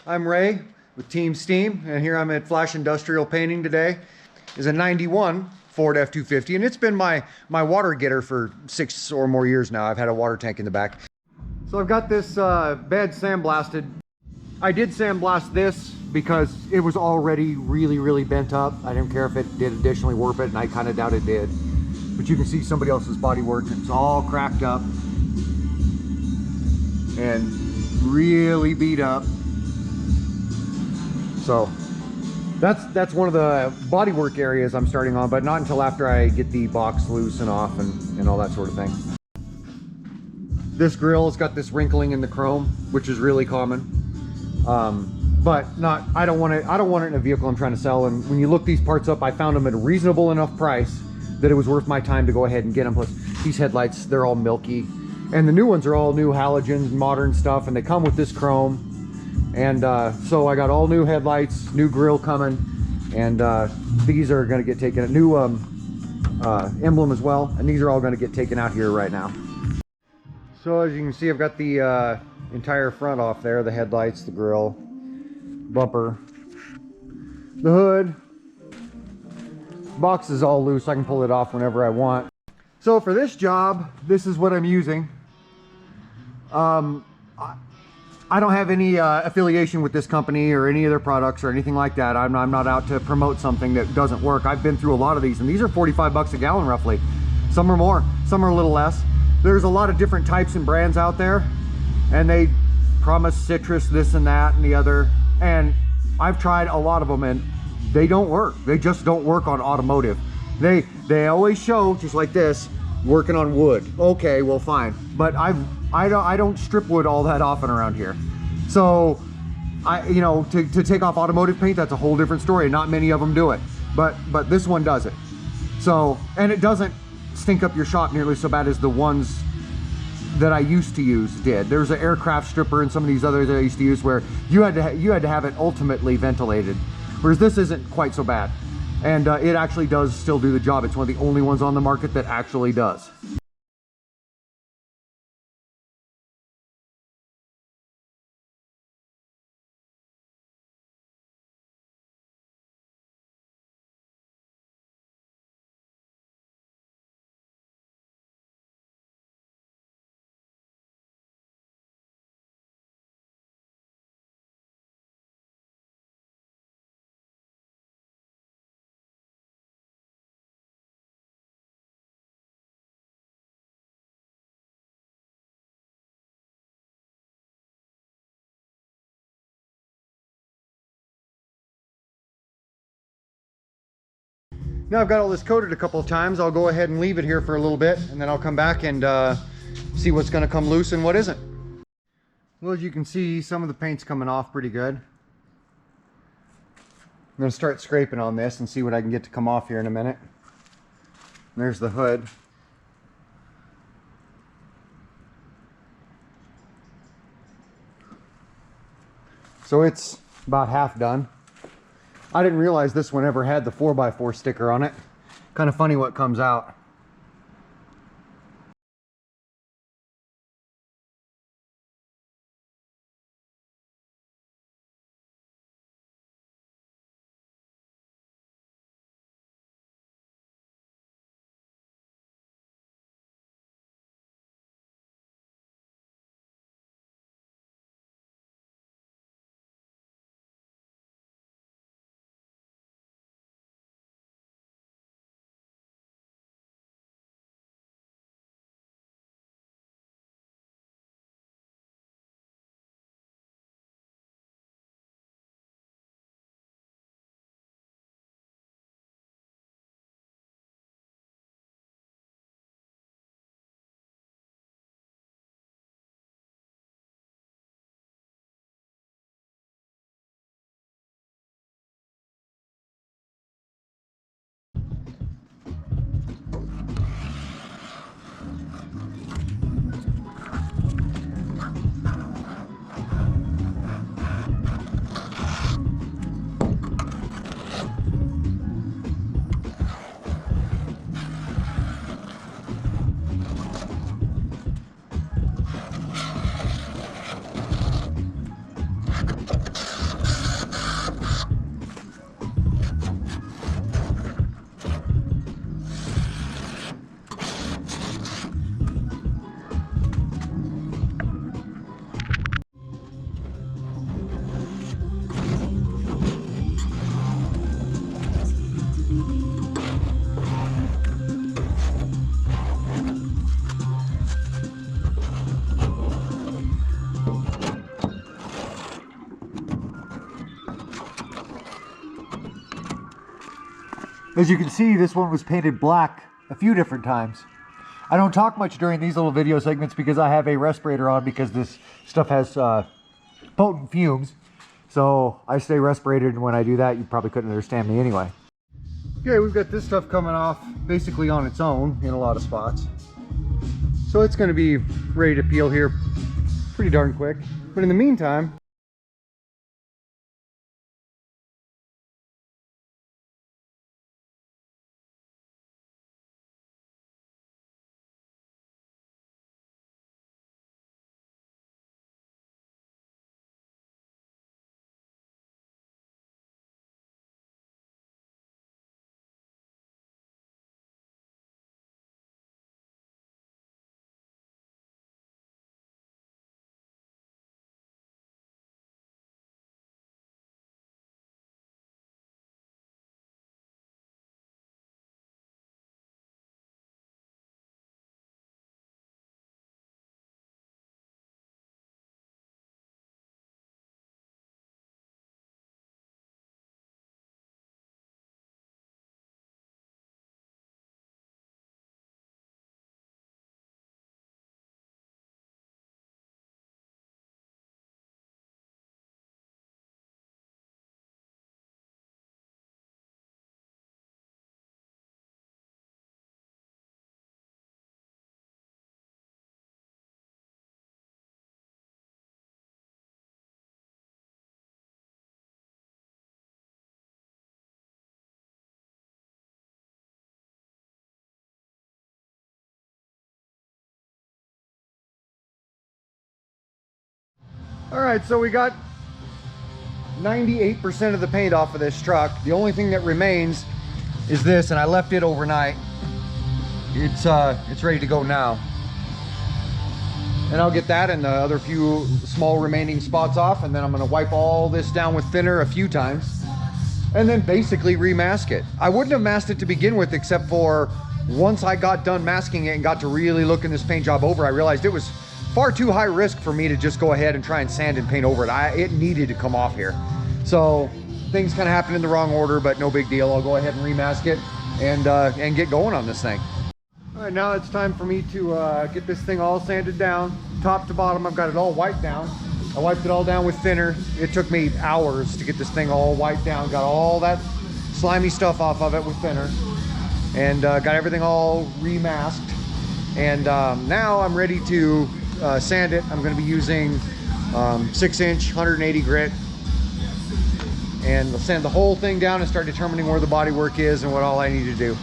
I'm Ray with Team S.T.E.A.M, and here I'm at Flash Industrial Painting today. Is a 91 Ford F-250, and it's been my water getter for 6 or more years now. I've had a water tank in the back. So I've got this bed sandblasted. I did sandblast this because it was already really bent up. I didn't care if it did additionally warp it, and I kind of doubt it did. But you can see somebody else's body work. It's all cracked up and really beat up. So that's one of the bodywork areas I'm starting on, but not until after I get the box loose and off and all that sort of thing. This grill has got this wrinkling in the chrome, which is really common. But I don't want it in a vehicle I'm trying to sell. And when you look these parts up, I found them at a reasonable enough price that it was worth my time to go ahead and get them. Plus these headlights, they're all milky, and the new ones are all new halogens, modern stuff, and they come with this chrome. And so I got all new headlights, new grill coming, and these are going to get taken, a new emblem as well, and these are all going to get taken out here right now. So as you can see, I've got the entire front off there, the headlights, the grill, bumper, the hood. Box is all loose, I can pull it off whenever I want. So for this job, this is what I'm using. I don't have any affiliation with this company or any of their products or anything like that. I'm not out to promote something that doesn't work. I've been through a lot of these, and these are 45 bucks a gallon roughly. Some are more, some are a little less. There's a lot of different types and brands out there, and they promise citrus, this and that and the other. And I've tried a lot of them, and they don't work. They just don't work on automotive. They always show, just like this, working on wood. Okay, well, fine. But I don't strip wood all that often around here. So to take off automotive paint, that's a whole different story. Not many of them do it, but this one does it. So, and it doesn't stink up your shop nearly so bad as the ones that I used to use did. There's an aircraft stripper and some of these others that I used to use where you had to have it ultimately ventilated, whereas this isn't quite so bad. And it actually does still do the job. It's one of the only ones on the market that actually does. Now I've got all this coated a couple of times. I'll go ahead and leave it here for a little bit, and then I'll come back and see what's going to come loose and what isn't. Well, as you can see, some of the paint's coming off pretty good. I'm going to start scraping on this and see what I can get to come off here in a minute. And there's the hood. So it's about half done. I didn't realize this one ever had the 4x4 sticker on it. Kind of funny what comes out. As you can see, this one was painted black a few different times. I don't talk much during these little video segments because I have a respirator on because this stuff has potent fumes. So I stay respirated, and when I do that, you probably couldn't understand me anyway. Okay, we've got this stuff coming off basically on its own in a lot of spots. So it's going to be ready to peel here pretty darn quick. But in the meantime, all right, so we got 98% of the paint off of this truck. The only thing that remains is this, and I left it overnight. It's ready to go now. And I'll get that and the other few small remaining spots off, and then I'm gonna wipe all this down with thinner a few times and then basically remask it. I wouldn't have masked it to begin with, except for once I got done masking it and got to really looking this paint job over, I realized it was far too high risk for me to just go ahead and try and sand and paint over it. It needed to come off here. So things kind of happened in the wrong order, but no big deal. I'll go ahead and remask it and get going on this thing. All right, now it's time for me to get this thing all sanded down, top to bottom. I've got it all wiped down. I wiped it all down with thinner. It took me hours to get this thing all wiped down. Got all that slimy stuff off of it with thinner, and got everything all remasked. And now I'm ready to sand it. I'm going to be using 6-inch 180 grit, and I'll sand the whole thing down and start determining where the bodywork is and what all I need to do.